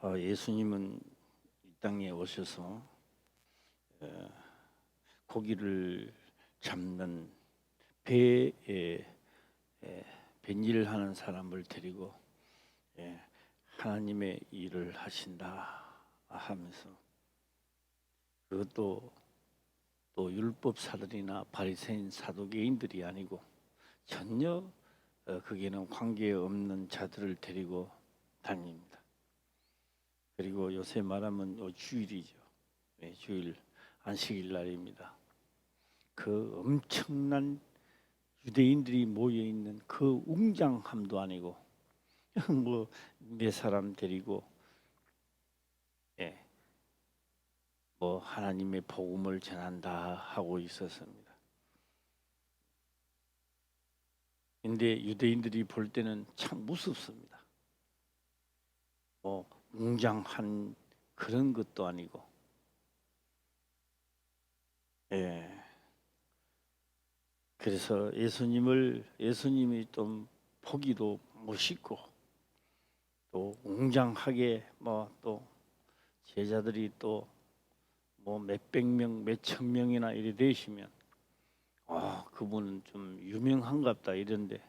예수님은 이 땅에 오셔서 고기를 잡는 배에 뱃일을 하는 사람을 데리고 하나님의 일을 하신다 하면서, 그것도 또 율법사들이나 바리새인 사두개인들이 아니고 전혀 거기에는 관계없는 자들을 데리고 다닙니다. 그리고 요새 말하면 주일이죠. 주일 안식일 날입니다. 그 엄청난 유대인들이 모여 있는 그 웅장함도 아니고 뭐 몇 사람 데리고 뭐 하나님의 복음을 전한다 하고 있었습니다. 근데 유대인들이 볼 때는 참 무섭습니다. 뭐 웅장한 그런 것도 아니고, 그래서 예수님이 좀 보기도 멋있고 또 웅장하게 또 제자들이 또 뭐 몇백 명, 몇천 명이나 이래 되시면 그분은 좀 유명한갑다 이런데,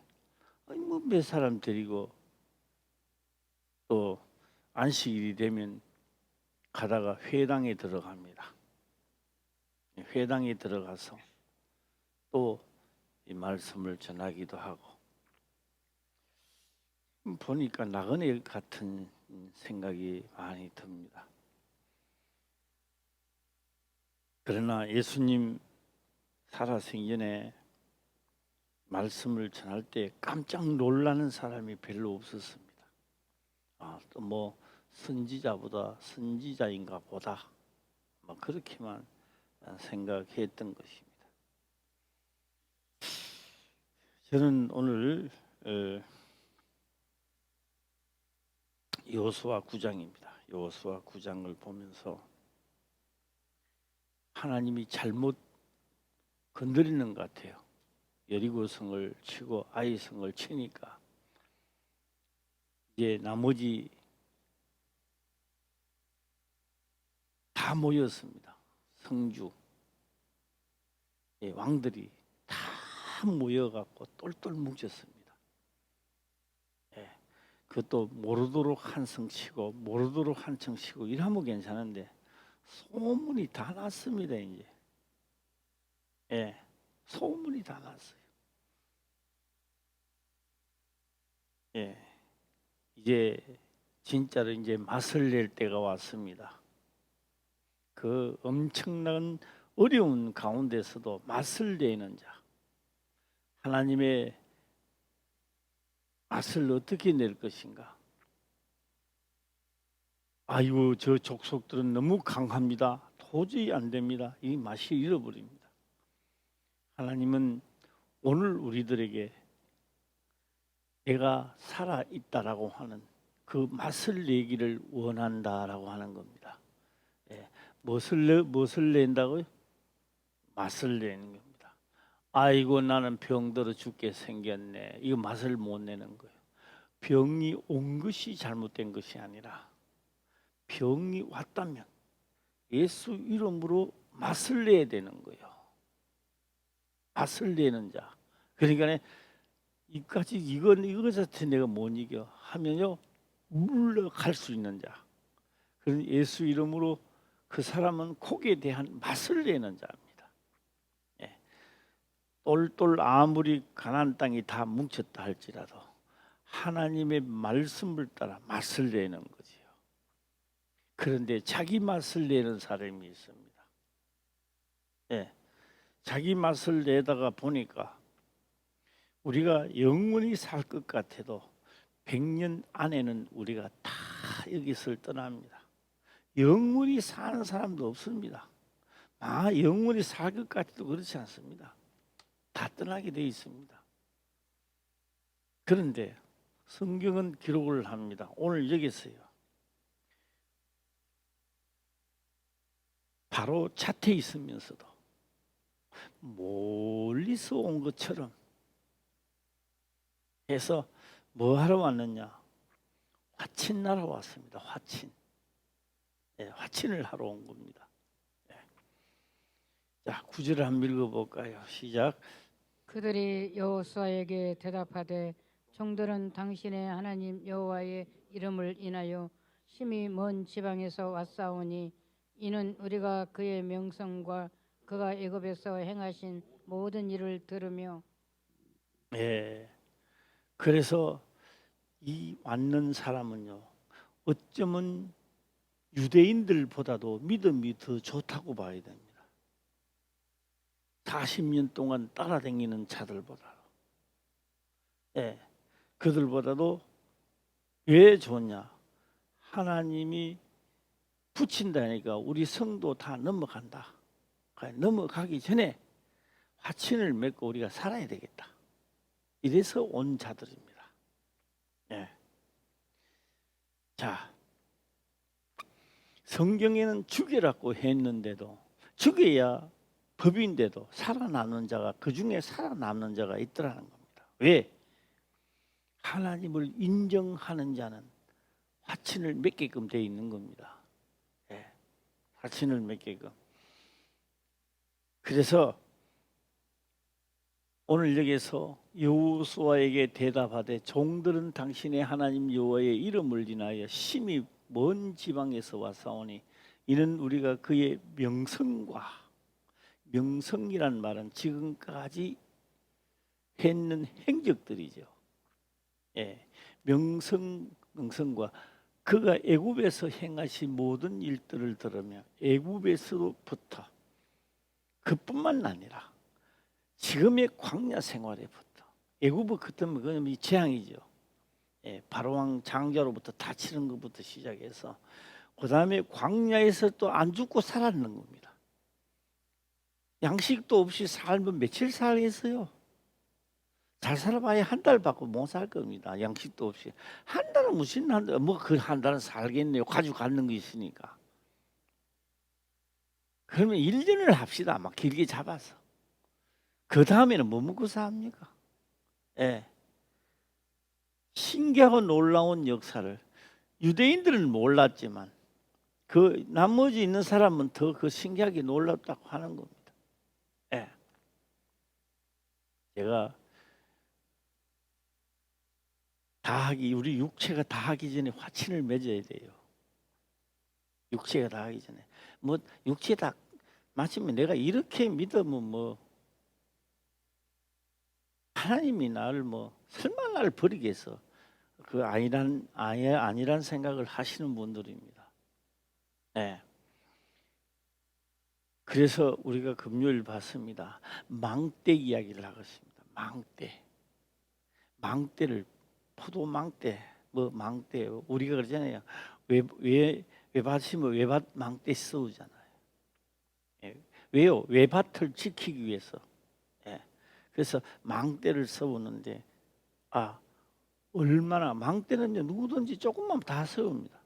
뭐 몇 사람 데리고 또 안식일이 되면 가다가 회당에 들어갑니다. 회당에 들어가서 또 이 말씀을 전하기도 하고, 보니까 나그네 같은 생각이 많이 듭니다. 그러나 예수님 살아생전에 말씀을 전할 때 깜짝 놀라는 사람이 별로 없었습니다. 또 뭐 선지자보다 선지자인가 보다 그렇게만 생각했던 것입니다. 저는 오늘 여호수아 9장입니다. 여호수아 9장을 보면서 하나님이 잘못 건드리는 것 같아요. 여리고성을 치고 아이성을 치니까 이제 나머지 다 모였습니다. 성주 왕들이 다 모여갖고 똘똘 뭉쳤습니다. 그것도 모르도록 한 성 치고 모르도록 한 청 치고 이러면 괜찮은데 소문이 다 났습니다. 이제 소문이 다 났어요. 이제 진짜로 이제 맛을 낼 때가 왔습니다. 그 엄청난 어려운 가운데서도 맛을 내는 자, 하나님의 맛을 어떻게 낼 것인가? 아이고, 저 족속들은 너무 강합니다. 도저히 안 됩니다. 이 맛이 잃어버립니다. 하나님은 오늘 우리들에게 내가 살아있다라고 하는 그 맛을 내기를 원한다라고 하는 겁니다. 무엇을 낸다고요? 맛을 내는 겁니다. 아이고, 나는 병들어 죽게 생겼네. 이거 맛을 못 내는 거예요. 병이 온 것이 잘못된 것이 아니라 병이 왔다면 예수 이름으로 맛을 내야 되는 거예요. 맛을 내는 자. 그러니까 이까지 이거 자체 내가 못 이겨 하면요 물러갈 수 있는 자. 그런 예수 이름으로 그 사람은 곡에 대한 맛을 내는 자입니다. 똘똘 아무리 가나안 땅이 다 뭉쳤다 할지라도 하나님의 말씀을 따라 맛을 내는 거지요. 그런데 자기 맛을 내는 사람이 있습니다. 자기 맛을 내다가 보니까 우리가 영원히 살 것 같아도 100년 안에는 우리가 다 여기서 떠납니다. 영원히 사는 사람도 없습니다. 영원히 살 것 같아도 그렇지 않습니다. 다 떠나게 되어 있습니다. 그런데 성경은 기록을 합니다. 오늘 여기서요. 바로 잣에 있으면서도 멀리서 온 것처럼 해서 뭐 하러 왔느냐? 화친나러 왔습니다. 화친. 예, 화친을 하러 온 겁니다. 예. 자, 9절을 한번 읽어볼까요? 시작. 그들이 여호수아에게 대답하되 종들은 당신의 하나님 여호와의 이름을 인하여 심히 먼 지방에서 왔사오니 이는 우리가 그의 명성과 그가 애굽에서 행하신 모든 일을 들으며 예. 그래서 이 왔는 사람은요, 어쩌면 유대인들보다도 믿음이 더 좋다고 봐야 됩니다. 40년 동안 따라다니는 자들보다. 예. 그들보다도 왜 좋냐? 하나님이 붙인다니까 우리 성도 다 넘어간다. 넘어가기 전에 화친을 맺고 우리가 살아야 되겠다. 이래서 온 자들입니다. 예. 자, 성경에는 죽여라고 했는데도, 죽여야 법인데도 살아남는 자가, 그 중에 살아남는 자가 있더라는 겁니다. 왜? 하나님을 인정하는 자는 화친을 맺게끔 되어 있는 겁니다. 예. 화친을 맺게끔. 그래서 오늘 여기서 여호수아에게 대답하되 종들은 당신의 하나님 여호와의 이름을 인하여 심히 먼 지방에서 왔사오니 이는 우리가 그의 명성과, 명성이란 말은 지금까지 했는 행적들이죠. 예, 명성과 그가 애굽에서 행하신 모든 일들을 들으며 애굽에서부터 그뿐만 아니라 지금의 광야 생활에부터, 애굽은 그때는 그냥 재앙이죠. 예, 바로왕 장자로부터 다치는 것부터 시작해서 그 다음에 광야에서 또 안 죽고 살았는 겁니다. 양식도 없이 살면 며칠 살겠어요? 잘 살아봐야 한 달 받고 못 살 겁니다. 양식도 없이. 한 달은 무슨 한 달, 뭐 그 한 달은 살겠네요. 가지고 가는 거 있으니까. 그러면 1년을 합시다. 막 길게 잡아서. 그 다음에는 뭐 먹고 삽니까? 예. 신기하고 놀라운 역사를 유대인들은 몰랐지만 그 나머지 있는 사람은 더 그 신기하게 놀랍다고 하는 겁니다. 예. 제가 우리 육체가 다 하기 전에 화친을 맺어야 돼요. 육체가 다 하기 전에. 뭐 육체 다 마치면 내가 이렇게 믿으면 뭐 하나님이 나를 뭐 설마 나를 버리겠어? 그 아니란 생각을 하시는 분들입니다. 네. 그래서 우리가 금요일 봤습니다. 망대 이야기를 하겠습니다. 망대를 포도 망대, 뭐 망대 우리가 그러잖아요. 외밭이면 외밭 망대 씌우잖아요. 예. 왜요? 외밭을 지키기 위해서. 예. 그래서 망대를 세우는데 얼마나 망대는요 누구든지 조금만 다 세웁니다.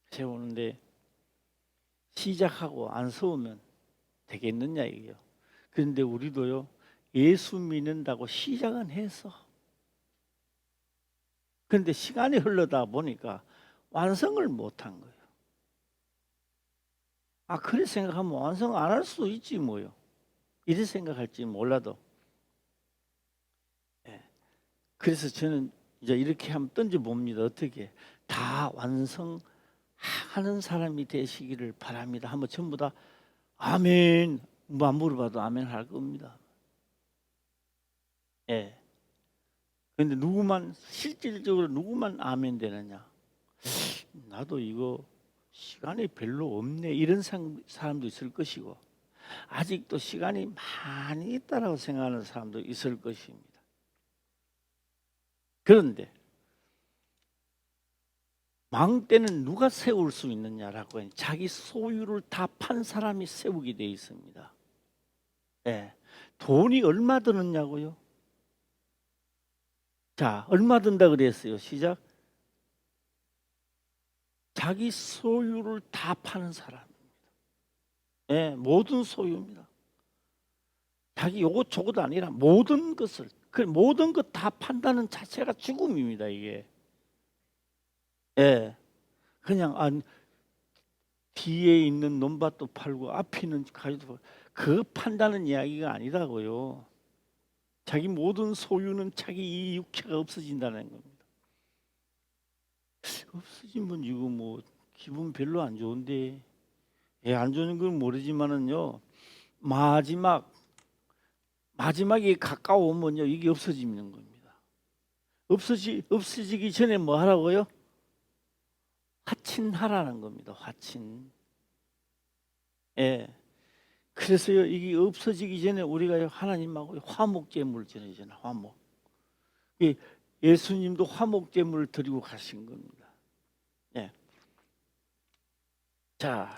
세우는데 시작하고 안 세우면 되겠느냐 이게요. 그런데 우리도요 예수 믿는다고 시작은 했어. 그런데 시간이 흘러다 보니까 완성을 못한 거예요. 그래 생각하면 완성 안 할 수도 있지 뭐요. 이래 생각할지 몰라도. 예. 그래서 저는 이제 이렇게 한번 던져 봅니다. 어떻게 다 완성하는 사람이 되시기를 바랍니다. 한번 전부 다 아멘. 뭐 안 물어봐도 아멘 할 겁니다. 예. 근데 실질적으로 누구만 아멘 되느냐? 나도 이거 시간이 별로 없네 이런 사람도 있을 것이고 아직도 시간이 많이 있다라고 생각하는 사람도 있을 것입니다. 그런데 망대는 누가 세울 수 있느냐라고 하니 자기 소유를 다 판 사람이 세우게 돼 있습니다. 예. 돈이 얼마 드느냐고요? 자, 얼마 든다 그랬어요? 시작. 자기 소유를 다 파는 사람입니다. 예, 모든 소유입니다. 자기 요것 저것 아니라 모든 것을, 그 모든 것 다 판다는 자체가 죽음입니다. 이게. 예, 그냥 뒤에 있는 논밭도 팔고 앞에 있는 가지도 팔고 그 판다는 이야기가 아니라고요. 자기 모든 소유는 자기 이 육체가 없어진다는 겁니다. 없어지면 이거 뭐 기분 별로 안 좋은데, 안 좋은 건 모르지만은요, 마지막에 가까우면요 이게 없어지는 겁니다. 없어지기 전에 뭐 하라고요? 화친하라는 겁니다. 화친. 그래서요 이게 없어지기 전에 우리가 하나님하고 화목제물을 드리잖아요. 화목. 예수님도 화목제물을 드리고 가신 겁니다. 자,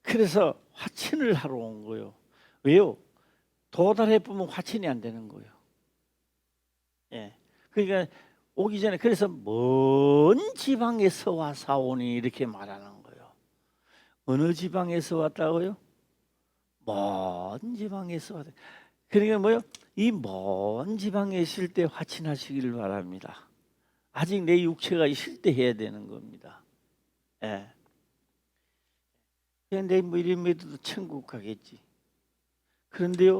그래서 화친을 하러 온 거예요. 왜요? 도달해 보면 화친이 안 되는 거예요. 그러니까 오기 전에 그래서 먼 지방에서 와 사오니 이렇게 말하는 거예요. 어느 지방에서 왔다고요? 먼 지방에서 왔다. 그러니까 뭐요? 이 먼 지방에 있을 때 화친하시기를 바랍니다. 아직 내 육체가 있을 때 해야 되는 겁니다. 근데 뭐 이러면 천국 가겠지. 그런데요,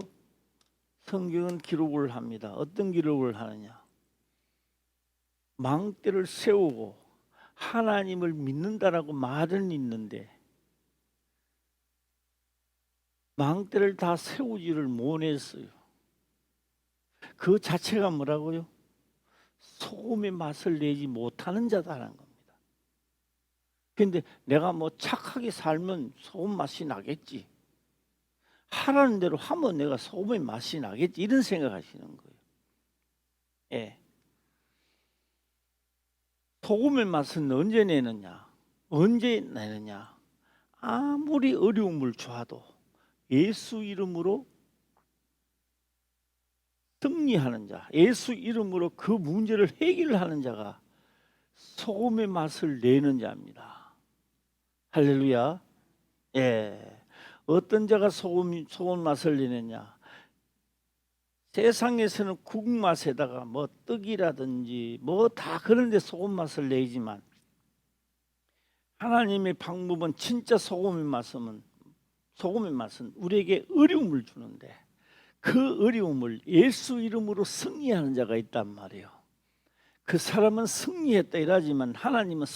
성경은 기록을 합니다. 어떤 기록을 하느냐? 망대를 세우고 하나님을 믿는다라고 말은 있는데 망대를 다 세우지를 못했어요. 그 자체가 뭐라고요? 소금의 맛을 내지 못하는 자다라는 겁니다. 근데 내가 뭐 착하게 살면 소금 맛이 나겠지. 하라는 대로 하면 내가 소금의 맛이 나겠지. 이런 생각하시는 거예요. 소금의 맛은 언제 내느냐? 언제 내느냐? 아무리 어려움을 줘도 예수 이름으로 승리하는 자, 예수 이름으로 그 문제를 해결하는 자가 소금의 맛을 내는 자입니다. 할렐루야. 어떤 자가 소금 맛을 내느냐? 세상에서는 국 맛에다가 뭐 떡이라든지 뭐 다 그런 데 소금 맛을 내지만 하나님의 방법은 진짜 소금의 맛은 우리에게 어려움을 주는데 그 어려움을 예수 이름으로 승리하는 자가 있단 말이에요. 그 사람은 승리했다 이러지만 하나님은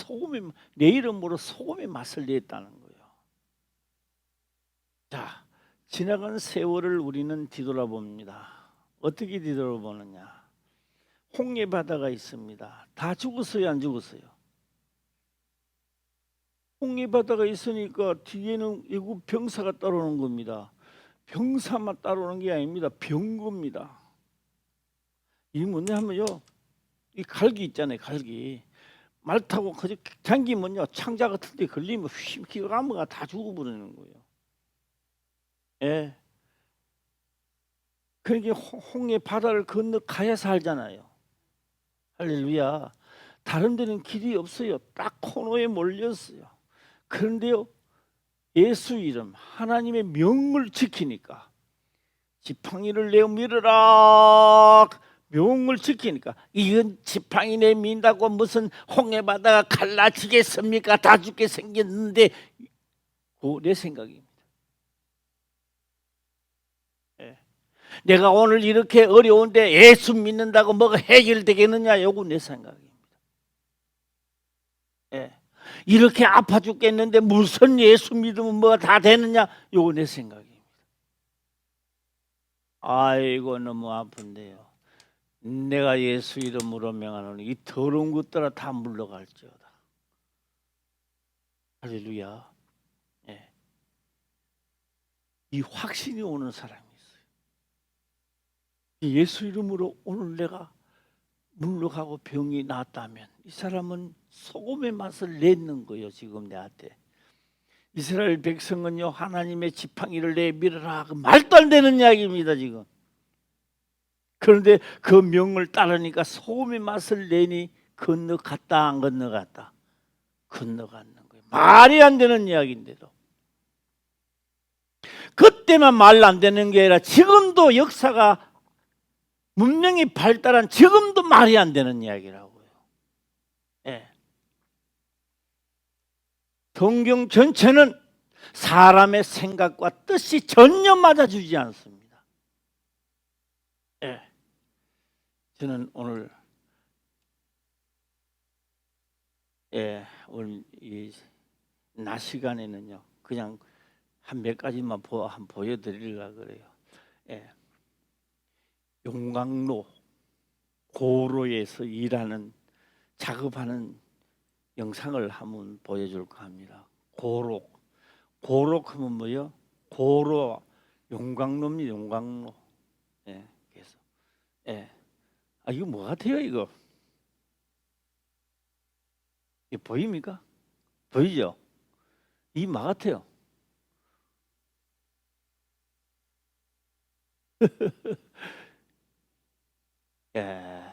내 이름으로 소금의 맛을 냈다는 거예요. 자, 지나간 세월을 우리는 뒤돌아봅니다. 어떻게 뒤돌아보느냐? 홍해 바다가 있습니다. 다 죽었어요, 안 죽었어요? 홍해 바다가 있으니까 뒤에는 애국 병사가 따라오는 겁니다. 병사만 따라오는 게 아닙니다. 병거입니다. 이 뭐냐 하면요, 이 갈기 있잖아요, 갈기. 말 타고 잠기면요, 창자 같은 데 걸리면 휘 가무가 다 죽어버리는 거예요. 그러니까 홍해 바다를 건너 가야 살잖아요. 할렐루야. 다른 데는 길이 없어요. 딱 코너에 몰렸어요. 그런데요, 예수 이름 하나님의 명을 지키니까 지팡이를 내어 밀어라. 명을 지키니까 이건 지팡이 내민다고 무슨 홍해 바다가 갈라지겠습니까? 다 죽게 생겼는데 내 생각입니다. 내가 오늘 이렇게 어려운데 예수 믿는다고 뭐가 해결되겠느냐? 요거 내 생각입니다. 이렇게 아파 죽겠는데 무슨 예수 믿으면 뭐가 다 되느냐? 요거 내 생각입니다. 아이고 너무 아픈데요. 내가 예수 이름으로 명하노니 이 더러운 것들아 다 물러갈지어다. 할렐루야. 이 확신이 오는 사람이 있어요. 예수 이름으로 오늘 내가 물러가고 병이 낫다면 이 사람은 소금의 맛을 냈는 거예요. 지금 내한테 이스라엘 백성은요, 하나님의 지팡이를 내밀어라, 말도 안 되는 이야기입니다 지금. 그런데 그 명을 따르니까 소금의 맛을 내니 건너갔다 안 건너갔다? 건너갔는 거예요. 말이 안 되는 이야기인데도 그때만 말 안 되는 게 아니라 지금도 역사가 문명이 발달한 지금도 말이 안 되는 이야기라고요. 성경 전체는 사람의 생각과 뜻이 전혀 맞아주지 않습니다. 예. 저는 오늘 오늘 이 낮 시간에는요 그냥 한 몇 가지만 한번 보여드리려고 그래요. 용광로 고로에서 일하는 작업하는 영상을 한번 보여줄까 합니다. 고로 하면 뭐요? 고로 용광로입니다. 용광로. 그래서 이거 뭐 같아요 이거? 이거 보입니까? 보이죠? 이 뭐 같아요?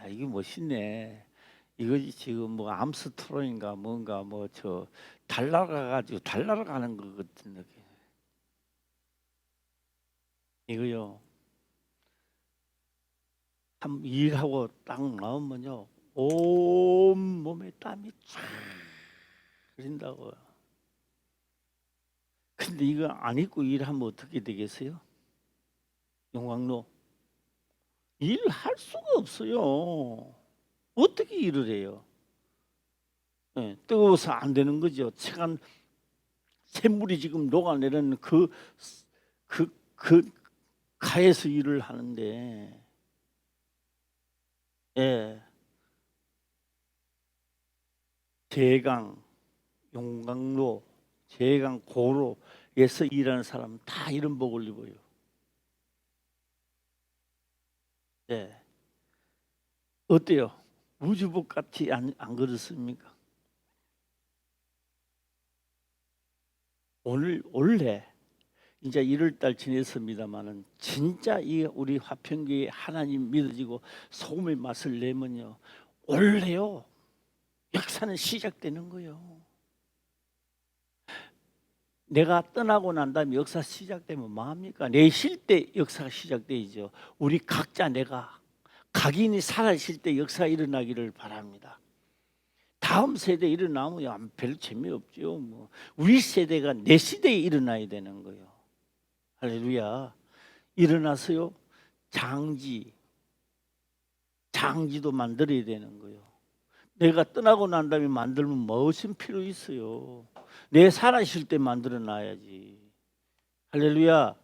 이게 멋있네. 이거 지금 뭐 암스트롱인가 뭔가 뭐 저 달 날아가가지고 달 날아가는 것 같은 느낌. 이거요. 한 일하고 딱 나오면요 온 몸에 땀이 쫙 흐린다고요. 근데 이거 안 입고 일하면 어떻게 되겠어요? 용광로 일할 수가 없어요. 어떻게 일을 해요? 뜨거워서 안 되는 거죠. 체간 샘물이 지금 녹아내리는 그 가에서 일을 하는데, 제강, 용광로, 제강, 고로에서 일하는 사람은 다 이런 복을 입어요. 어때요? 우주복 같이 안 그렇습니까? 원래 이제 1월달 지냈습니다만은 진짜 이 우리 화평교회 하나님 믿어지고 소금의 맛을 내면요 원래요 역사는 시작되는 거예요. 내가 떠나고 난 다음에 역사 시작되면 뭐합니까? 내 쉴 때 역사가 시작되죠. 우리 각자 내가 각인이 살아있을 때 역사가 일어나기를 바랍니다. 다음 세대에 일어나면 별 재미없죠. 뭐 우리 세대가 내 시대에 일어나야 되는 거예요. 할렐루야. 일어나서요 장지도 만들어야 되는 거예요. 내가 떠나고 난 다음에 만들면 무슨 필요 있어요. 내 살아있을 때 만들어 놔야지. 할렐루야.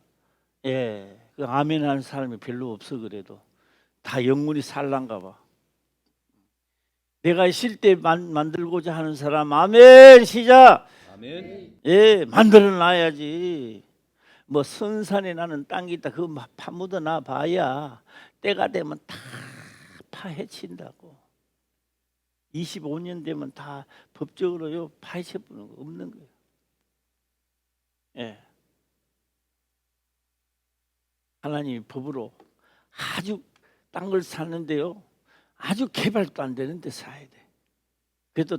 그 아멘 하는 사람이 별로 없어. 그래도 다 영혼이 살란가 봐. 내가 있을 때 만들고자 하는 사람 아멘 시작. 아멘. 만들어 놔야지. 뭐 선산에 나는 땅이 있다 그거 파묻어 놔 봐야 때가 되면 다 파헤친다고. 25년 되면 다 법적으로요 파헤쳐보는 거 없는 거예요. 하나님이 법으로 아주 딴 걸 사는데요 아주 개발도 안 되는데 사야 돼. 그래도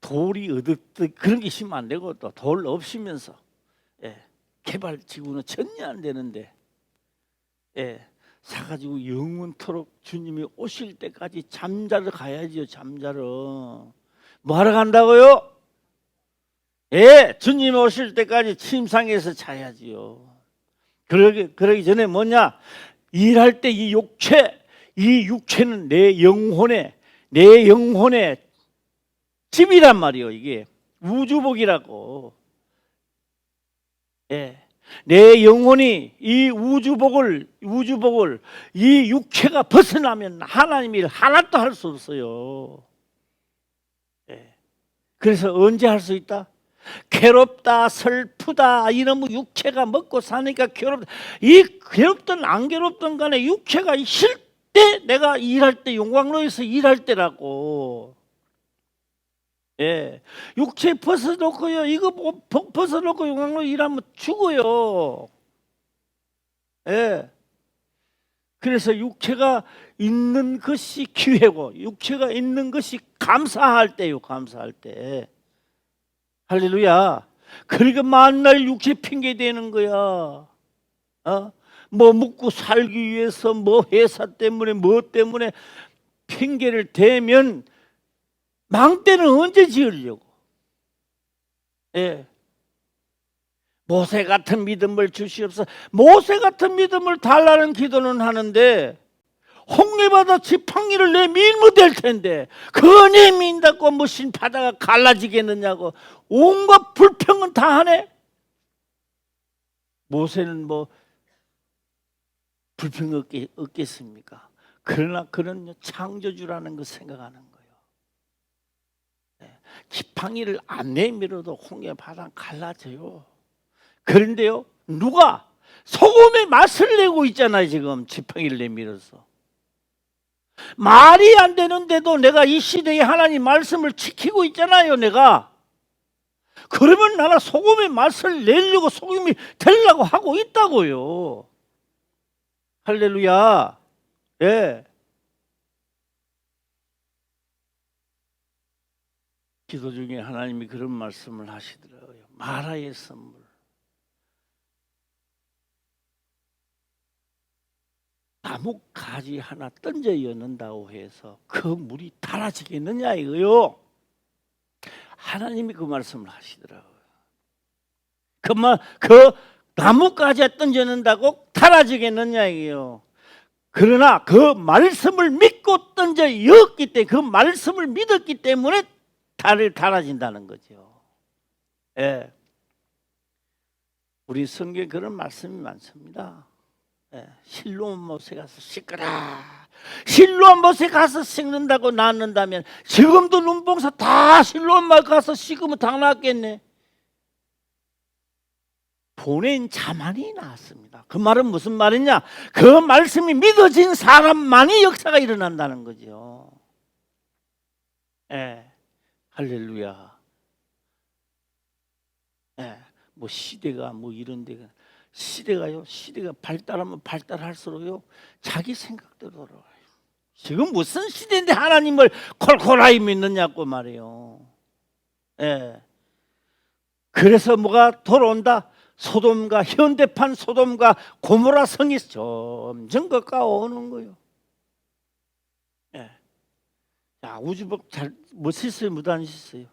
돌이 어둡듯 그런 게 있으면 안 되고 또 돌 없으면서 개발 지구는 전혀 안 되는데 사가지고 영원토록 주님이 오실 때까지 잠자러 가야지요. 잠자러 뭐하러 간다고요? 주님이 오실 때까지 침상에서 자야지요. 그러기 전에 뭐냐? 일할 때 이 육체는 내 영혼의 집이란 말이요. 이게 우주복이라고. 내 영혼이 이 우주복을 이 육체가 벗어나면 하나님 일 하나도 할 수 없어요. 그래서 언제 할 수 있다? 괴롭다 슬프다 이러면 육체가 먹고 사니까 괴롭다. 이 괴롭든 안 괴롭든 간에 육체가 쉴 때 내가 일할 때 용광로에서 일할 때라고. 육체 벗어놓고요 이거 벗어놓고 용광로 일하면 죽어요. 그래서 육체가 있는 것이 기회고 육체가 있는 것이 감사할 때요. 감사할 때. 할렐루야. 그러니까 만날 육체 핑계 대는 거야. 뭐 먹고 살기 위해서 뭐 회사 때문에 뭐 때문에 핑계를 대면 망대는 언제 지으려고? 모세 같은 믿음을 주시옵소서. 모세 같은 믿음을 달라는 기도는 하는데 홍해바다 지팡이를 내밀면 될 텐데 그 내민다고 무슨 바다가 갈라지겠느냐고 온갖 불평은 다 하네. 모세는 뭐 불평 없겠습니까? 그러나 그는 창조주라는 걸 생각하는 거예요. 지팡이를 안 내밀어도 홍해바다 갈라져요. 그런데요, 누가 소금의 맛을 내고 있잖아요. 지금 지팡이를 내밀어서 말이 안 되는데도 내가 이 시대에 하나님 말씀을 지키고 있잖아요. 내가 그러면 나는 소금의 맛을 내려고 소금이 되려고 하고 있다고요. 할렐루야. 예. 기도 중에 하나님이 그런 말씀을 하시더라고요. 마라의 선물. 나무 가지 하나 던져 였는다고 해서 그 물이 달아지겠느냐 이거요. 하나님이 그 말씀을 하시더라고요. 그 나무 가지 던져낸다고 달아지겠느냐 이거요. 그러나 그 말씀을 믿고 던져 였기 때문에 그 말씀을 믿었기 때문에 달아진다는 거죠. 예. 우리 성경에 그런 말씀이 많습니다. 실로암 못에 가서 씻거라. 실로암 못에 가서 씻는다고 낳는다면 지금도 눈봉사 다 실로암 못 가서 씻으면 다 낫겠네. 보낸 자만이 나왔습니다. 그 말은 무슨 말이냐? 그 말씀이 믿어진 사람만이 역사가 일어난다는 거죠. 할렐루야. 뭐 시대가 뭐 이런 데가 시대가 발달하면 발달할수록요 자기 생각대로 돌아와요. 지금 무슨 시대인데 하나님을 콜콜하게 믿느냐고 말이에요. 그래서 뭐가 돌아온다? 소돔과 현대판 소돔과 고모라 성이 점점 가까워오는 거예요. 자, 우주복 잘 못 씻어요, 못 안 씻어요?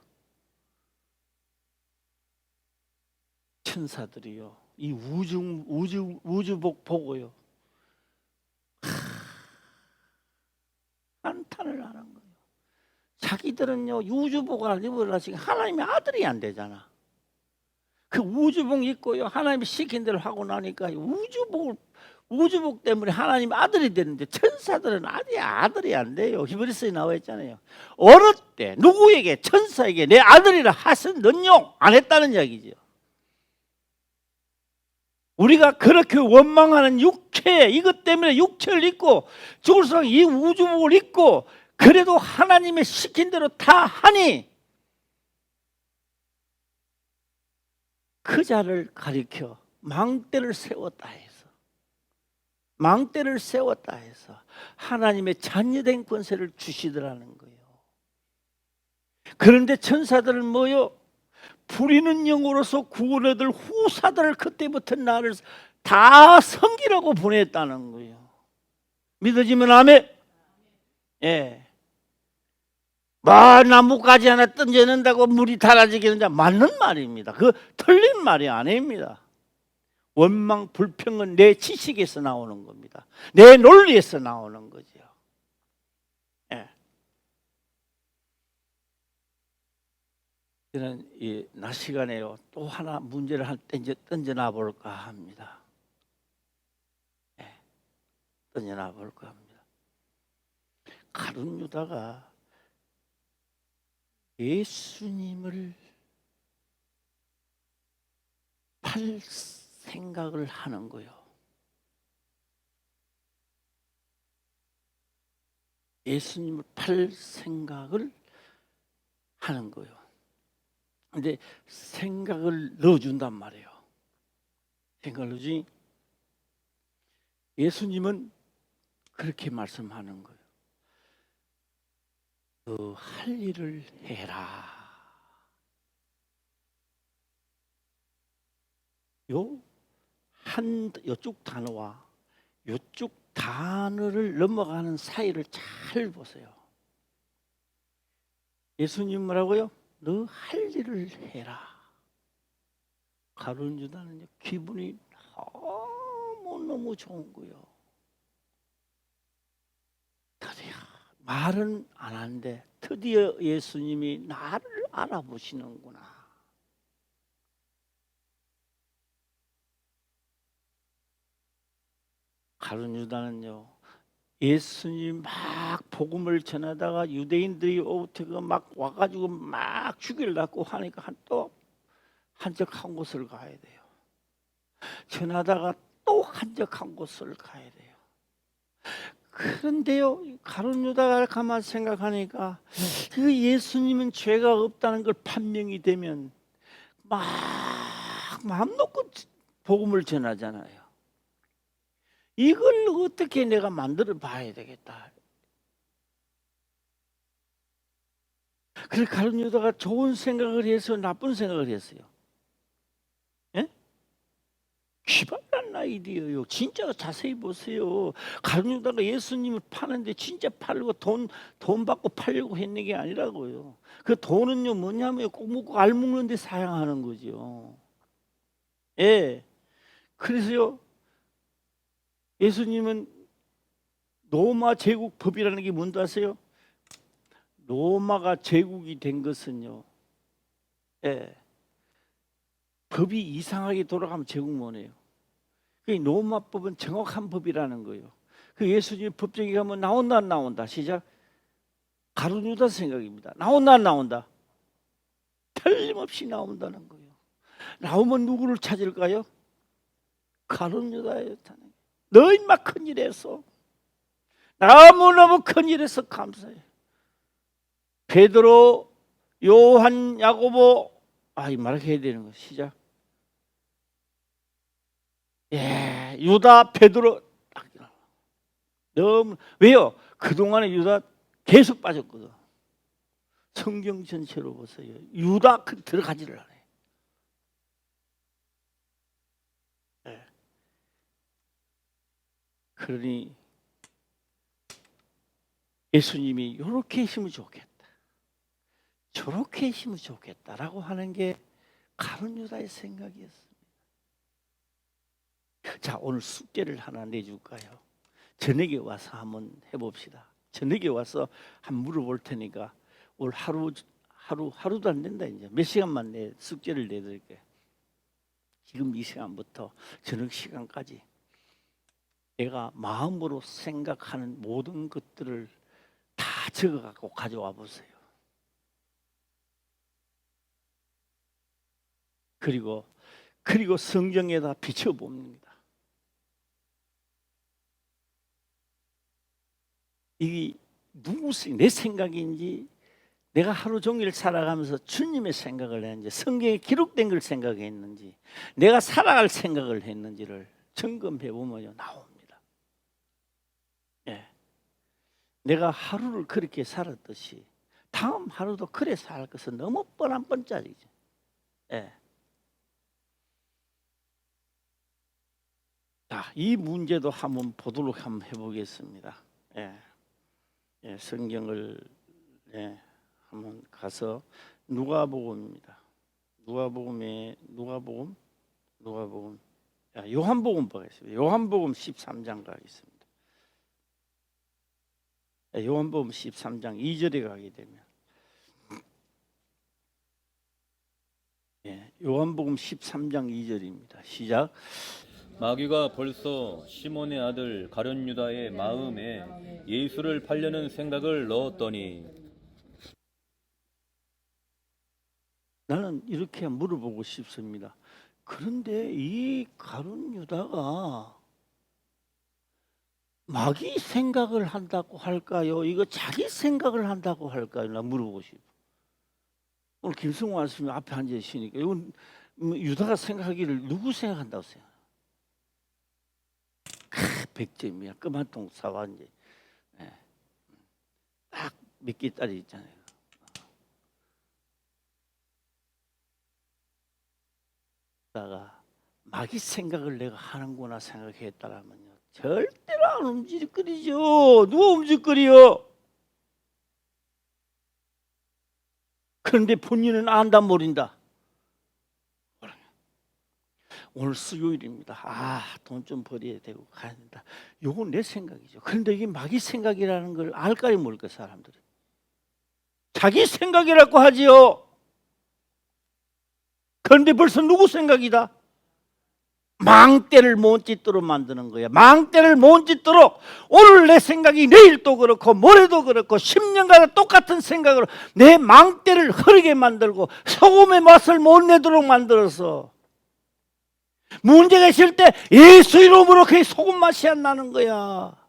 천사들이요. 이 우주복 보고요. 한탄을 하는 거예요. 자기들은요 우주복을 입으라 지금 하나님의 아들이 안 되잖아. 그 우주복 입고요 하나님이 시킨 대로 하고 나니까 우주복 때문에 하나님 아들이 되는데 천사들은 아들이 안 돼요. 히브리서에 나와 있잖아요. 어느 때 누구에게 천사에게 내 아들이라 하셨느뇨 안 했다는 이야기죠. 우리가 그렇게 원망하는 육체 이것 때문에 육체를 입고 죽을수록 이 우주복을 입고 그래도 하나님의 시킨 대로 다 하니 그 자를 가리켜 망대를 세웠다 해서 하나님의 자녀된 권세를 주시더라는 거예요. 그런데 천사들은 뭐요? 부리는 영으로서 구원을 얻을 후사들을 그때부터 나를 다 섬기라고 보냈다는 거예요. 믿어지면 아멘. 나무가지 하나 던져낸다고 물이 달아지겠느냐 맞는 말입니다. 그 틀린 말이 아닙니다. 원망 불평은 내 지식에서 나오는 겁니다. 내 논리에서 나오는 거죠. 저는 이 낮 시간에요 또 하나 문제를 던져놔 볼까 합니다. 던져놔 볼까 합니다. 가룟 유다가 예수님을 팔 생각을 하는 거예요. 예수님을 팔 생각을 하는 거예요. 근데 생각을 넣어준단 말이에요. 생각을 넣어주니 예수님은 그렇게 말씀하는 거예요. 너 할 일을 해라. 요쪽 단어와 요쪽 단어를 넘어가는 사이를 잘 보세요. 예수님 뭐라고요? 너 할 일을 해라. 가룟 유다는요 기분이 너무 좋은 거요. 드디어 말은 안 하는데 드디어 예수님이 나를 알아보시는구나. 가룟 유다는요 예수님 막 복음을 전하다가 유대인들이 어떻게 막 와가지고 막 죽이려고 하니까 또 한적한 곳을 가야 돼요. 전하다가 또 한적한 곳을 가야 돼요. 그런데요 가룟 유다가 가만 생각하니까 그 예수님은 죄가 없다는 걸 판명이 되면 막 마음 놓고 복음을 전하잖아요. 이걸 어떻게 내가 만들어 봐야 되겠다. 그래서 가룟 유다가 좋은 생각을 해서 나쁜 생각을 했어요. 예? 기발한 아이디어요. 진짜 자세히 보세요. 가룟 유다가 예수님을 파는데 진짜 팔고 돈 받고 팔려고 했는 게 아니라고요. 그 돈은요 뭐냐면 꼭 먹고 알 먹는 데 사용하는 거죠. 예. 그래서요 예수님은 로마 제국 법이라는 게 뭔지 아세요? 로마가 제국이 된 것은요. 예. 법이 이상하게 돌아가면 제국 못해요. 그 로마법은 정확한 법이라는 거예요. 그 예수님 법정에 가면 나온다 안 나온다. 시작. 가룟 유다 생각입니다. 나온다 안 나온다. 틀림없이 나온다는 거예요. 나오면 누구를 찾을까요? 가룟 유다예요. 너 인마 큰일 했어. 너무너무 큰일 했어. 감사해. 베드로, 요한, 야고보 이 말을 해야 되는 거. 시작. 예, 유다, 베드로 너무 왜요? 그동안에 유다 계속 빠졌거든. 성경 전체로 보세요. 유다 들어가지를 않아요. 예. 그러니 예수님이 이렇게 했으면 좋겠다. 저렇게 했으면 좋겠다라고 하는 게 가룟 유다의 생각이었습니다. 자, 오늘 숙제를 하나 내줄까요? 저녁에 와서 한번 해봅시다. 저녁에 와서 한번 물어볼 테니까 오늘 하루도 안 된다. 이제 몇 시간만 내 숙제를 내드릴게요. 지금 이 시간부터 저녁 시간까지 내가 마음으로 생각하는 모든 것들을 다 적어갖고 가져와 보세요. 그리고 성경에다 비춰봅니다. 이게 내 생각인지 내가 하루 종일 살아가면서 주님의 생각을 했는지 성경에 기록된 걸 생각했는지 내가 살아갈 생각을 했는지를 점검해 보면 나옵니다. 예. 내가 하루를 그렇게 살았듯이 다음 하루도 그래 살 것은 너무 뻔한 뻔짜리죠. 예. 자, 이 문제도 한번 보도록 한번 해보겠습니다. 예. 예, 성경을 한번 가서 누가복음입니다. 누가복음 요한복음 보겠습니다. 요한복음 13장 가겠습니다. 요한복음 13장 2절에 가게 되면 요한복음 13장 2절입니다. 시작. 마귀가 벌써 시몬의 아들 가룟 유다의 마음에 예수를 팔려는 생각을 넣었더니 나는 이렇게 물어보고 싶습니다. 그런데 이 가룟 유다가 마귀 생각을 한다고 할까요? 이거 자기 생각을 한다고 할까요? 나 물어보고 싶어. 오늘 김성호 말씀이 앞에 앉아 있으니까 이건 유다가 생각하기를 누구 생각한다고 생각? 100점이야. 끄만통 사와 이제 딱 몇 개 딸이 있잖아요. 다가 마귀 생각을 내가 하는구나 생각했다라면요 절대로 안 움직거리죠. 누가 움직거려? 그런데 본인은 안다 모른다. 오늘 수요일입니다. 돈 좀 벌어야 되고 가야 된다. 요건 내 생각이죠. 그런데 이게 마귀 생각이라는 걸 알까요 모를까 사람들이. 자기 생각이라고 하지요. 그런데 벌써 누구 생각이다? 망대를 못 짓도록 만드는 거야. 망대를 못 짓도록 오늘 내 생각이 내일도 그렇고 모레도 그렇고 10년간 똑같은 생각으로 내 망대를 흐르게 만들고 소금의 맛을 못 내도록 만들어서 문제가 있을 때 예수 이름으로 그 소금 맛이 안 나는 거야.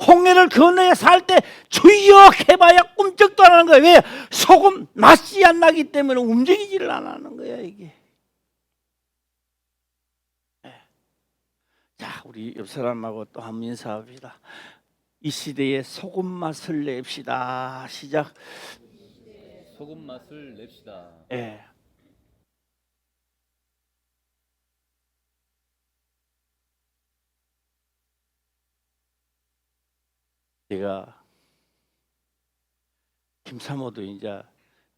홍해를 건너에 살 때 주여 해봐야 꿈쩍도 안 하는 거야. 왜? 소금 맛이 안 나기 때문에 움직이지를 안 하는 거야 이게. 자, 우리 옆 사람하고 또 한번 인사합시다. 이 시대에 소금 맛을 냅시다. 시작. 소금 맛을 냅시다. 예. 제가 김사모도 이제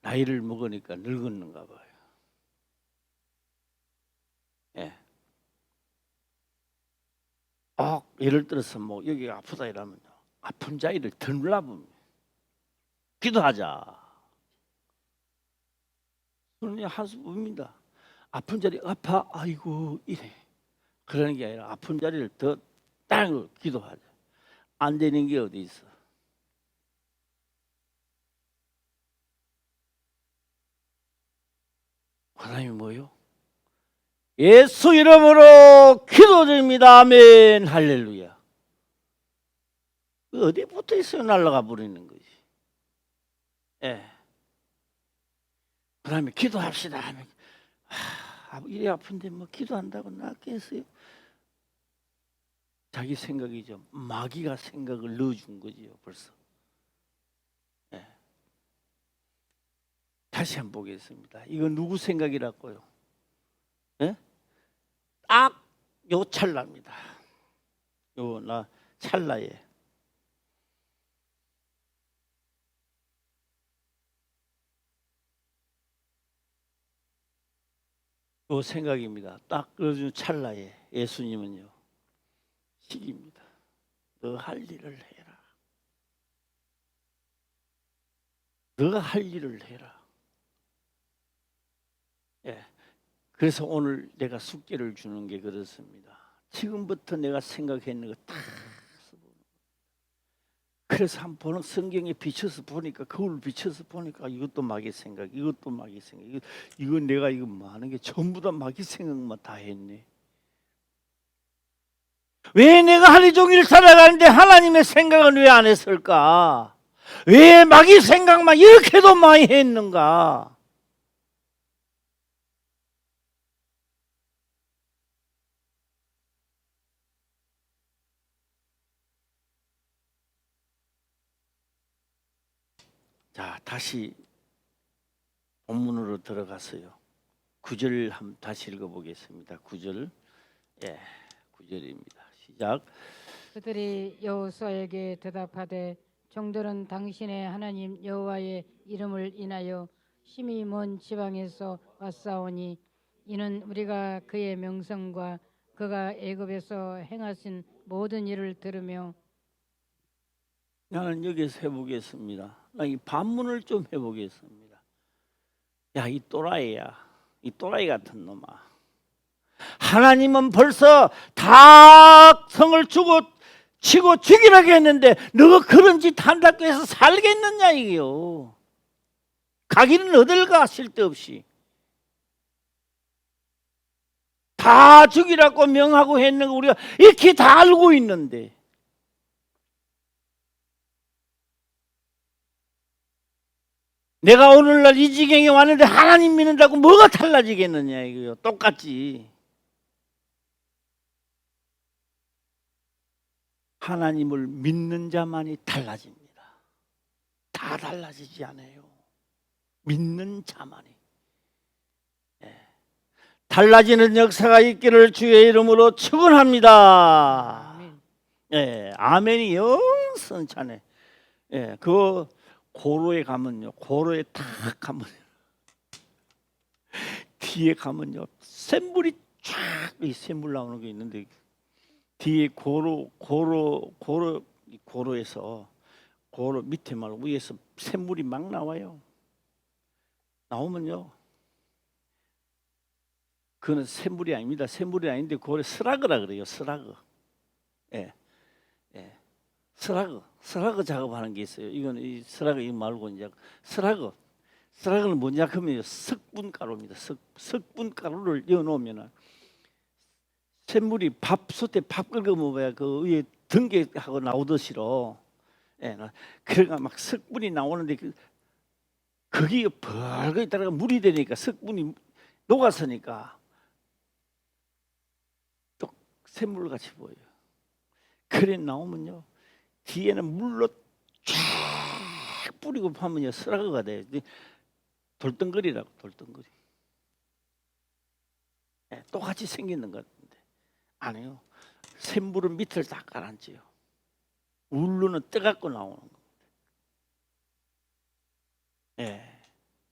나이를 먹으니까 늙었는가 봐요. 예. 예를 들어서 뭐 여기가 아프다 이러면 아픈 자리를 드물라면 기도하자. 그러니 한숨입니다. 아픈 자리 아파 아이고 이래. 그러는 게 아니라 아픈 자리를 더 땅을 기도하자. 안 되는 게 어디 있어? 그다음에 뭐요? 예수 이름으로 기도드립니다. 아멘. 할렐루야. 어디 붙어 있어요? 날아가 버리는 거지. 예. 그다음에 기도합시다. 하면 이래 아픈데 뭐 기도한다고 낫겠어요? 자기 생각이죠. 마귀가 생각을 넣어준 거지요. 벌써. 예. 다시 한번 보겠습니다. 이거 누구 생각이라고요? 예? 딱 요 찰나입니다. 요 나 찰나에 요 생각입니다. 딱 요 찰나에 예수님은요 시기입니다. 너 할 일을 해라. 너가 할 일을 해라. 예. 그래서 오늘 내가 숙제를 주는 게 그렇습니다. 지금부터 내가 생각했는 거 다 써보는 거예요. 그래서 한번 보는 성경에 비춰서 보니까 거울 비춰서 보니까 이것도 마귀 생각, 이것도 마귀 생각, 이거 내가 이거 많은 게 전부 다 마귀 생각만 다 했네. 왜 내가 하루 종일 살아가는데 하나님의 생각은 왜 안 했을까? 왜 마귀 생각만 이렇게도 많이 했는가? 자, 다시 본문으로 들어가서요. 9절 한번 다시 읽어보겠습니다. 9절, 예, 9절입니다. 시작. 그들이 여호수아에게 대답하되 종들은 당신의 하나님 여호와의 이름을 인하여 심히 먼 지방에서 왔사오니 이는 우리가 그의 명성과 그가 애굽에서 행하신 모든 일을 들으며 나는 여기서 해보겠습니다. 나 이 반문을 좀 해보겠습니다. 야, 이 또라이야, 이 또라이 같은 놈아. 하나님은 벌써 다 성을 주고 치고 죽이라고 했는데 너가 그런 짓 한다고 해서 살겠느냐 이게요. 가기는 어딜 가 쓸데없이. 다 죽이라고 명하고 했는 거 우리가 이렇게 다 알고 있는데 내가 오늘날 이 지경에 왔는데 하나님 믿는다고 뭐가 달라지겠느냐 이거요. 똑같지. 하나님을 믿는 자만이 달라집니다. 다 달라지지 않아요. 믿는 자만이. 달라지는 역사가 있기를 주의 이름으로 축원합니다. 아멘. 예, 아멘이 영선차네. 예, 그 고로에 가면요, 고로에 탁 가면 뒤에 가면요 샘물이 쫙 이 샘물 나오는 게 있는데 뒤에 고로에서 고로 밑에 말고 위에서 샘물이 막 나와요. 나오면요 그거는 샘물이 아닙니다. 샘물이 아닌데 그걸 스라그라 그래요. 스라그. 예, 예. 스라그 작업하는 게 있어요. 이건 이 스라그 이 말고 이제 스라그는 뭐냐 하면 석분가루입니다. 석분가루를 넣어놓으면은 샘물이 밥솥에 밥 끓여 먹어야 그 위에 등개하고 나오듯이로 예, 그러니까 막 석분이 나오는데 거기에 벌거 있다가 물이 되니까 석분이 녹았으니까 또 샘물같이 보여요. 그래 나오면요 뒤에는 물로 쫙 뿌리고 파면요 스라그가 돼요. 돌덩거리라고 돌덩거리. 예, 똑같이 생기는 것 같은데 아니요. 샘물은 밑을 다 가라앉혀요. 울루는 뜨겁고 나오는 겁니다. 예,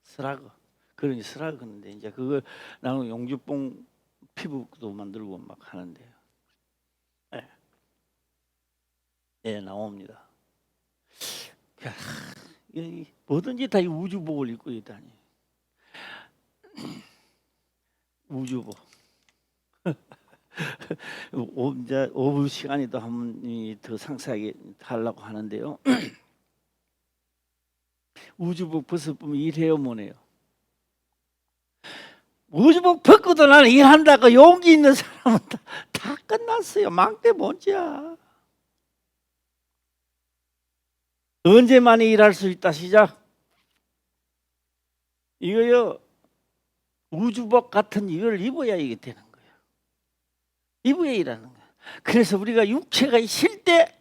스라그. 그러니 스라그 근데 이제 그거 나는 용주뽕 피부도 만들고 막 하는데요. 예, 예 나옵니다. 뭐든지 다 이 우주복을 입고 있다니. 우주복. 이제 오후 시간이 또 한 번 더 상세하게 하려고 하는데요. 우주복 벗어보면 일해요 뭐네요. 우주복 벗고도 나는 일한다고 용기 있는 사람은 다 끝났어요. 망대 뭔지야. 언제만이 일할 수 있다 시작. 이거요 우주복 같은 이걸 입어야 이게 되는 거예요. 입어야 일하는 거예요. 그래서 우리가 육체가 쉴 때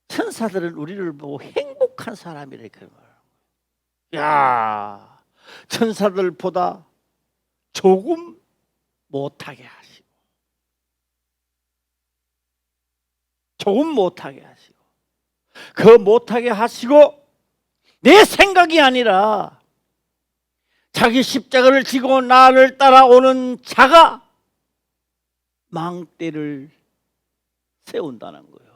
천사들은 우리를 보고 행복한 사람이래 그 말. 야 천사들보다 조금 못하게 하시고 조금 못하게 하시고 그 못하게 하시고 내 생각이 아니라 자기 십자가를 지고 나를 따라오는 자가 망대를 세운다는 거예요.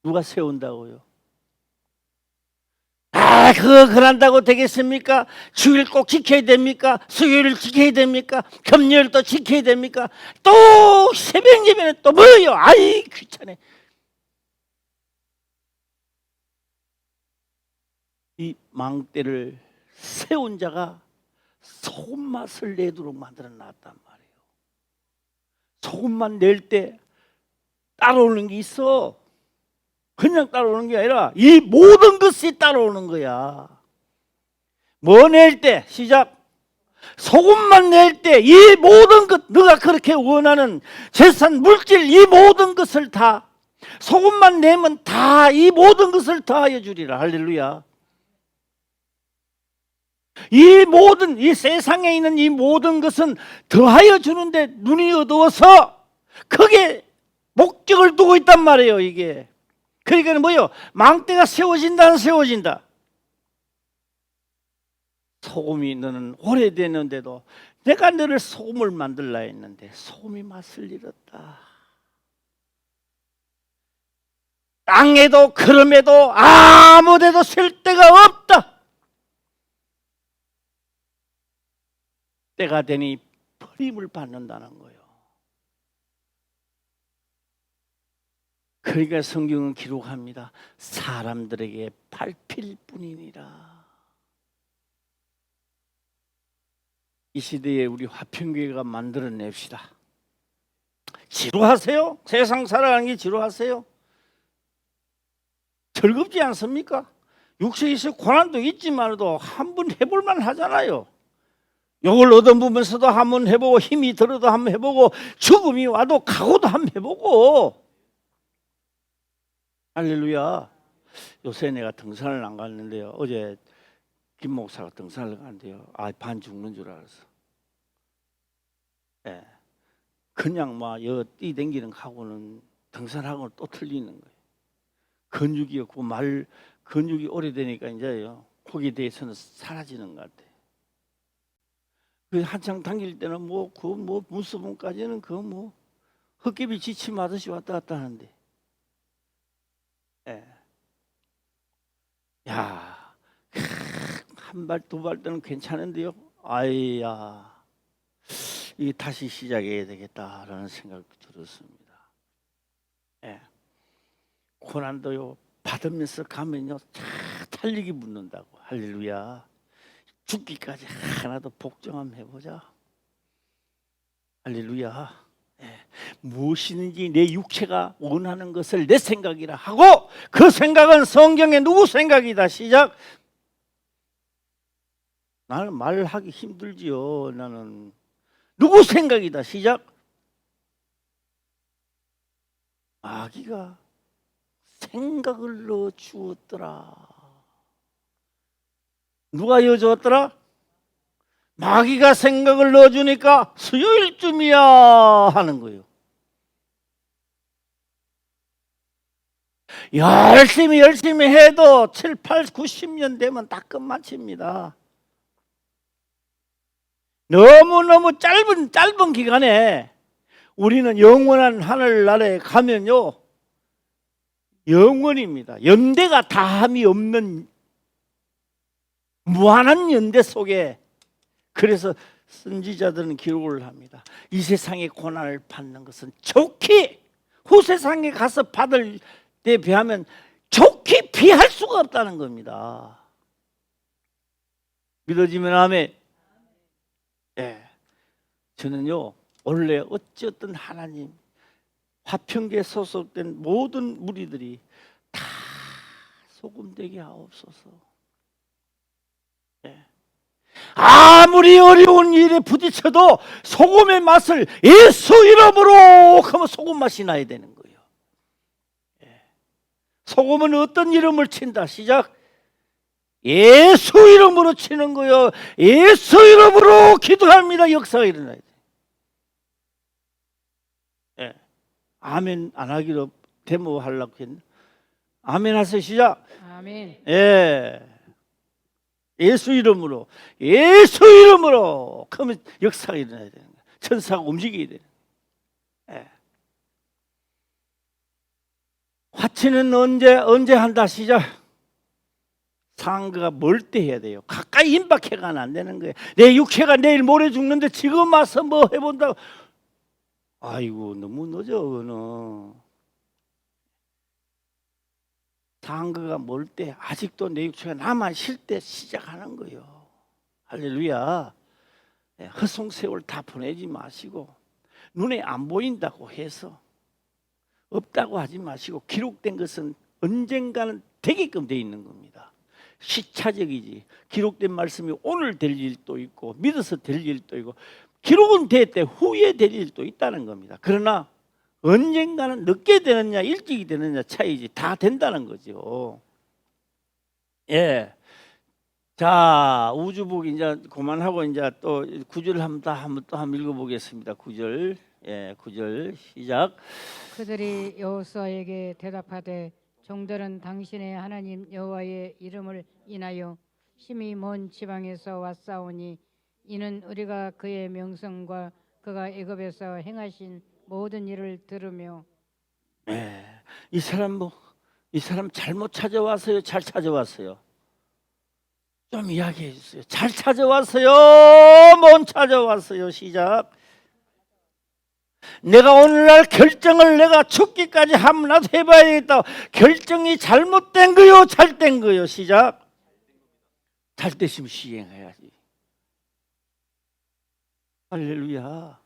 누가 세운다고요? 그거 그런다고 되겠습니까? 주일 꼭 지켜야 됩니까? 수요일을 지켜야 됩니까? 금요일도 지켜야 됩니까? 또 새벽 예배는 또 뭐예요? 아이 귀찮네. 이 망대를 세운 자가 소금맛을 내도록 만들어 놨단 말이에요. 소금만 낼 때 따라오는 게 있어. 그냥 따라오는 게 아니라 이 모든 것이 따라오는 거야. 뭐 낼 때? 시작. 소금만 낼 때 이 모든 것, 너가 그렇게 원하는 재산, 물질 이 모든 것을 다 소금만 내면 다 이 모든 것을 더하여 주리라. 할렐루야. 이 모든 이 세상에 있는 이 모든 것은 더하여 주는데 눈이 어두워서 크게 목적을 두고 있단 말이에요. 이게 그러니까 뭐요? 망대가 세워진다 안 세워진다. 소금이 너는 오래됐는데도 내가 너를 소금을 만들라 했는데 소금이 맛을 잃었다. 땅에도 그럼에도 아무 데도 쓸 데가 없다. 때가 되니 버림을 받는다는 거예요. 그러니까 성경은 기록합니다. 사람들에게 밟힐 뿐이니라. 이 시대에 우리 화평교회가 만들어냅시다. 지루하세요? 세상 살아가는 게 지루하세요? 즐겁지 않습니까? 육체에 있어 고난도 있지만도 한번 해볼만 하잖아요. 욕을 얻어보면서도 한번 해보고 힘이 들어도 한번 해보고 죽음이 와도 각오도 한번 해보고. 할렐루야. 요새 내가 등산을 안 갔는데요. 어제 김 목사가 등산을 갔는데요. 반 죽는 줄 알았어. 예. 그냥 막 뛰댕기는 하고는 등산하고는 또 틀리는 거예요. 근육이 없고 근육이 오래되니까 이제요. 거기에 대해서는 사라지는 것 같아요. 그 한창 당길 때는 그 문서분까지는 헛개비 지침하듯이 왔다 갔다 하는데, 예. 야, 한 발 두 발 때는 괜찮은데요. 아이야, 이게 다시 시작해야 되겠다라는 생각도 들었습니다. 예. 고난도요 받으면서 가면요 다 달리기 붙는다고. 할렐루야. 죽기까지 하나도 복종 한번 해보자. 할렐루야. 예. 무엇이든지 내 육체가 원하는 것을 내 생각이라 하고, 그 생각은 성경의 누구 생각이다. 시작. 나는 말하기 힘들지요. 나는 누구 생각이다. 시작. 마귀가 생각을 넣어 주었더라. 누가 여주었더라? 마귀가 생각을 넣어주니까 수요일쯤이야 하는 거예요. 열심히 해도 7, 8, 90년 되면 다 끝마칩니다. 너무너무 짧은 기간에 우리는 영원한 하늘나라에 가면요 영원입니다. 연대가 다함이 없는 무한한 연대 속에, 그래서 선지자들은 기록을 합니다. 이 세상의 고난을 받는 것은 좋게, 후세상에 가서 받을 때 비하면 좋게 비할 수가 없다는 겁니다. 믿어지면 아멘. 예. 저는요 원래 어쨌든 하나님 화평교에 소속된 모든 무리들이 다 소금되게 하옵소서. 예. 아무리 어려운 일에 부딪혀도 소금의 맛을 예수 이름으로 하면 소금 맛이 나야 되는 거예요. 예. 소금은 어떤 이름을 친다. 시작. 예수 이름으로 치는 거예요. 예수 이름으로 기도합니다. 역사가 일어나야 돼. 예. 아멘 안 하기로 데모하려고 했는데, 아멘 하세요. 시작. 아멘. 예. 예수 이름으로 그러면 역사가 일어나야 되는 거예요. 천사가 움직여야 되는 거예요. 예. 화치는 언제 한다. 시작. 상거가 멀 때 해야 돼요. 가까이 임박해가면 안 되는 거예요. 내 육체가 내일 모레 죽는데 지금 와서 뭐 해본다고. 아이고 너무 늦어. 그거는 상거가 멀 때, 아직도 내 육체가 남아 쉴 때 시작하는 거예요. 할렐루야. 허송세월 다 보내지 마시고, 눈에 안 보인다고 해서 없다고 하지 마시고, 기록된 것은 언젠가는 되게끔 돼 있는 겁니다. 시차적이지. 기록된 말씀이 오늘 될 일도 있고 믿어서 될 일도 있고, 기록은 됐대 후에 될 일도 있다는 겁니다. 그러나 언젠가는 늦게 되느냐 일찍이 되느냐 차이지 다 된다는 거죠. 예. 자, 우주복 이제 그만하고 이제 또 9절 한번 읽어보겠습니다. 9절. 예, 9절 시작. 그들이 여호수아에게 대답하되 종들은 당신의 하나님 여호와의 이름을 인하여 심히 먼 지방에서 왔사오니 이는 우리가 그의 명성과 그가 애굽에서 행하신 모든 일을 들으며. 예, 이 사람 잘못 찾아왔어요? 잘 찾아왔어요? 좀 이야기해 주세요. 잘 찾아왔어요? 못 찾아왔어요? 시작. 내가 오늘날 결정을 내가 죽기까지 한번라도 해봐야겠다. 결정이 잘못된 거요? 잘된 거요? 시작. 잘 됐으면 시행해야지. 할렐루야.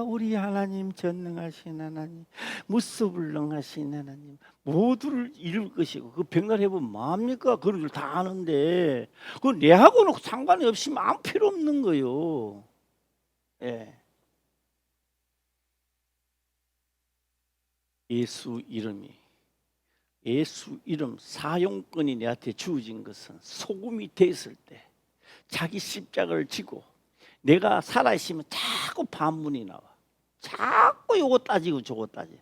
우리 하나님 전능하신 하나님, 무소불능하신 하나님, 모두를 이룰 것이고, 그 백날 해보면 뭐합니까? 그런 걸 다 아는데 그건 내하고는 상관이 없이 아무 필요 없는 거요. 예. 예수 이름 사용권이 내한테 주어진 것은 소금이 됐을 때 자기 십자가를 지고, 내가 살아있으면 자꾸 반문이 나와. 자꾸 요거 따지고 저거 따져.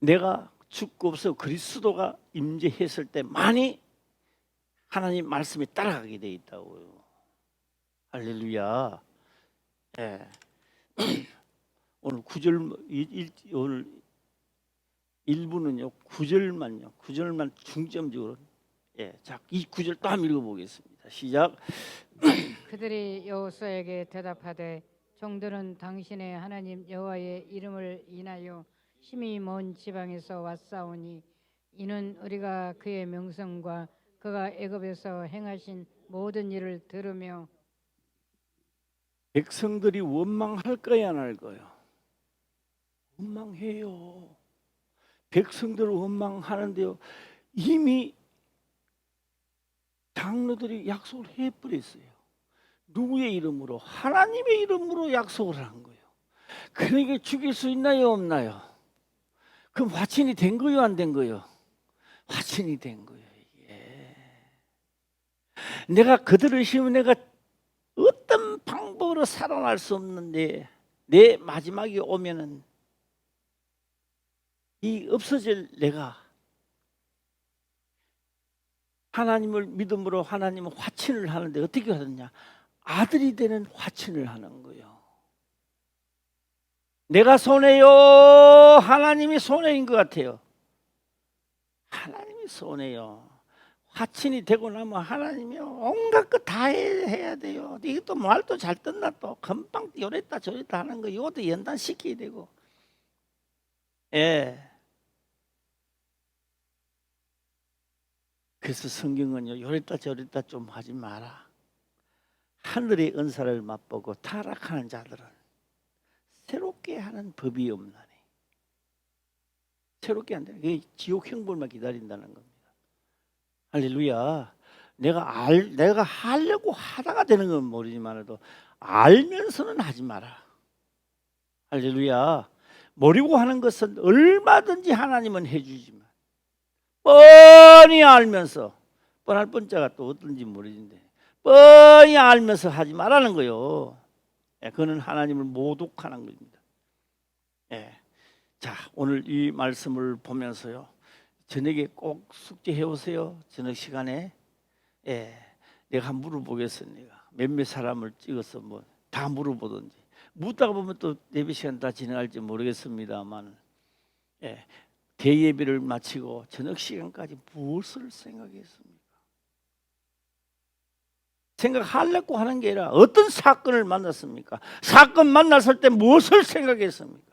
내가 죽고 없어 그리스도가 임재했을 때 많이 하나님 말씀에 따라가게 돼 있다고요. 할렐루야. 예. 오늘 9절 오늘 1부는요 9절만 중점적으로 자, 이 9절 또 한번 읽어보겠습니다. 시작. 그들이 여호수아에게 대답하되 종들은 당신의 하나님 여호와의 이름을 인하여 심히 먼 지방에서 왔사오니 이는 우리가 그의 명성과 그가 애굽에서 행하신 모든 일을 들으며 백성들이 원망할까요 안 할까요? 원망해요. 백성들 원망하는데요. 이미 장로들이 약속을 해버렸어요. 누구의 이름으로? 하나님의 이름으로 약속을 한 거예요. 그러니까 죽일 수 있나요 없나요? 그럼 화친이 된 거요 안 된 거요? 화친이 된 거예요. 이게 내가 그들을 심으면 내가 어떤 방법으로 살아날 수 없는데 내 마지막이 오면은 이 없어질 내가 하나님을 믿음으로 하나님은 화친을 하는데 어떻게 하느냐? 아들이 되는 화친을 하는 거예요. 내가 손해요? 하나님이 손해인 것 같아요. 하나님이 손해요. 화친이 되고 나면 하나님이 온갖 것 다 해야 돼요. 이것도 말도 잘 듣나 또 금방 요랬다 저랬다 하는 거 이것도 연단시켜야 되고. 그래서 성경은요 요랬다 저랬다 좀 하지 마라. 하늘의 은사를 맛보고 타락하는 자들은 새롭게 하는 법이 없나니. 새롭게 한다. 그게 지옥 형벌만 기다린다는 겁니다. 할렐루야. 내가 하려고 하다가 되는 건 모르지만도 알면서는 하지 마라. 할렐루야. 모르고 하는 것은 얼마든지 하나님은 해주지만 뻔히 알면서 뻔할 뻔자가 또 어떤지 모르는데 뻔히 알면서 하지 말라는 거요. 그는 하나님을 모독하는 겁니다. 자, 오늘 이 말씀을 보면서요. 저녁에 꼭 숙제해 오세요. 저녁 시간에. 내가 한번 물어보겠습니다. 몇몇 사람을 찍어서 뭐 다 물어보든지. 묻다가 보면 또 예배 시간 다 진행할지 모르겠습니다만 대예배를 마치고 저녁 시간까지 무엇을 생각했습니까? 생각하려고 하는 게 아니라 어떤 사건을 만났습니까? 사건 만났을 때 무엇을 생각했습니까?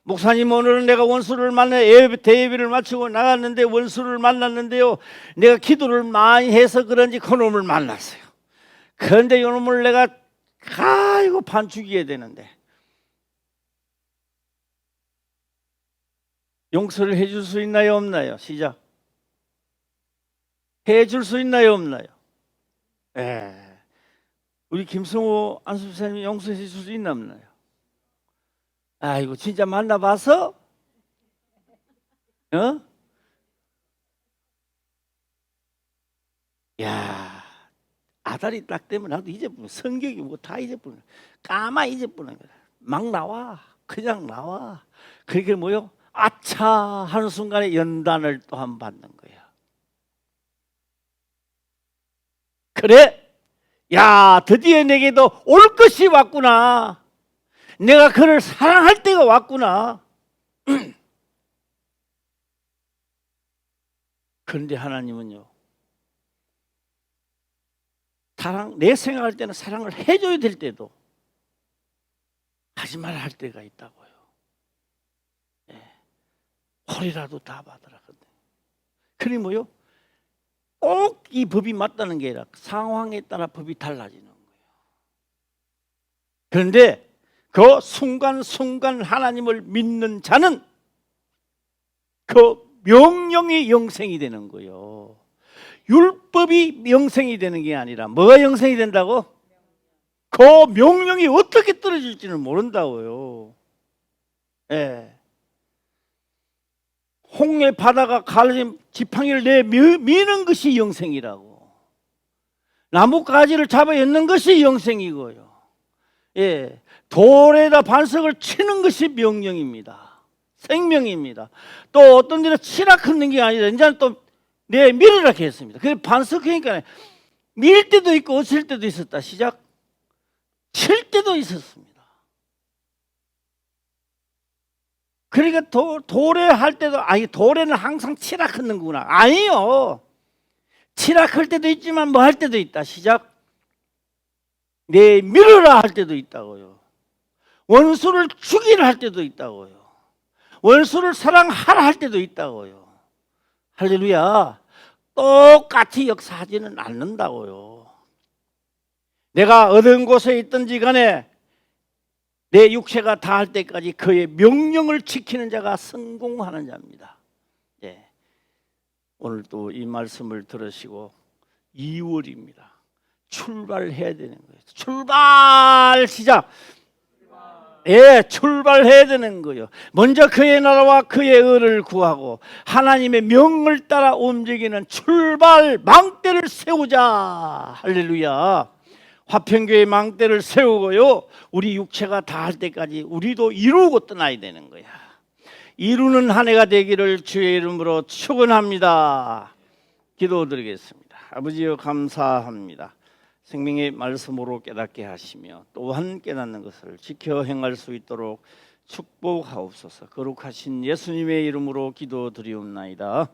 목사님 오늘은 내가 원수를 만나 대예배를 마치고 나갔는데 원수를 만났는데요. 내가 기도를 많이 해서 그런지 그놈을 만났어요. 그런데 이놈을 내가 이거 반 죽여야 되는데 용서를 해줄 수 있나요 없나요? 시작. 해줄 수 있나요 없나요? 우리 김성호 안수사님 용서해 줄 수 있나 없나요? 아이고 진짜 만나봐서 야 아다리 딱 되면 나도 잊어버려. 성격이 뭐 다 잊어버려. 까마 잊어버리는 거야. 막 나와. 그냥 나와. 그게 뭐요? 아차 하는 순간에 연단을 또 한 번 받는 거야. 그래? 야 드디어 내게도 올 것이 왔구나. 내가 그를 사랑할 때가 왔구나. 그런데 하나님은요. 내 생각할 때는 사랑을 해줘야 될 때도 하지 말아야 할 때가 있다고요. 홀이라도 다 받으라. 그게 뭐요? 꼭 이 법이 맞다는 게 아니라 상황에 따라 법이 달라지는 거예요. 그런데 그 순간순간 하나님을 믿는 자는 그 명령이 영생이 되는 거예요. 율법이 영생이 되는 게 아니라 뭐가 영생이 된다고? 그 명령이 어떻게 떨어질지는 모른다고요. 홍해 바다가 갈라진 지팡이를 내 미는 것이 영생이라고. 나뭇가지를 잡아 엮는 것이 영생이고요. 돌에다 반석을 치는 것이 명령입니다. 생명입니다. 또 어떤 데는 치라 끊는 게 아니라 이제는 또 내 밀으라 했습니다. 그래서 반석하니까 밀 때도 있고 어칠 때도 있었다. 시작. 칠 때도 있었습니다. 그러니까 도래할 때도 도래는 항상 치락하는구나. 아니요. 치락할 때도 있지만 뭐 할 때도 있다. 시작. 내 밀어라 할 때도 있다고요. 원수를 죽이라 할 때도 있다고요. 원수를 사랑하라 할 때도 있다고요. 할렐루야. 똑같이 역사하지는 않는다고요. 내가 어떤 곳에 있든지 간에 내 육체가 다할 때까지 그의 명령을 지키는 자가 성공하는 자입니다. 예. 오늘 또 이 말씀을 들으시고 2월입니다. 출발해야 되는 거예요. 출발 시작. 예, 출발해야 되는 거예요. 먼저 그의 나라와 그의 의를 구하고 하나님의 명을 따라 움직이는 출발 망대를 세우자. 할렐루야. 화평교회 망대를 세우고요. 우리 육체가 다할 때까지 우리도 이루고 떠나야 되는 거야. 이루는 한 해가 되기를 주의 이름으로 축원합니다. 기도드리겠습니다. 아버지여 감사합니다. 생명의 말씀으로 깨닫게 하시며 또한 깨닫는 것을 지켜 행할 수 있도록 축복하옵소서. 거룩하신 예수님의 이름으로 기도드리옵나이다.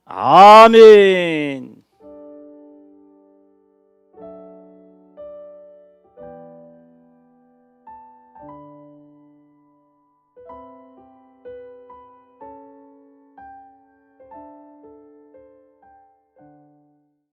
아멘.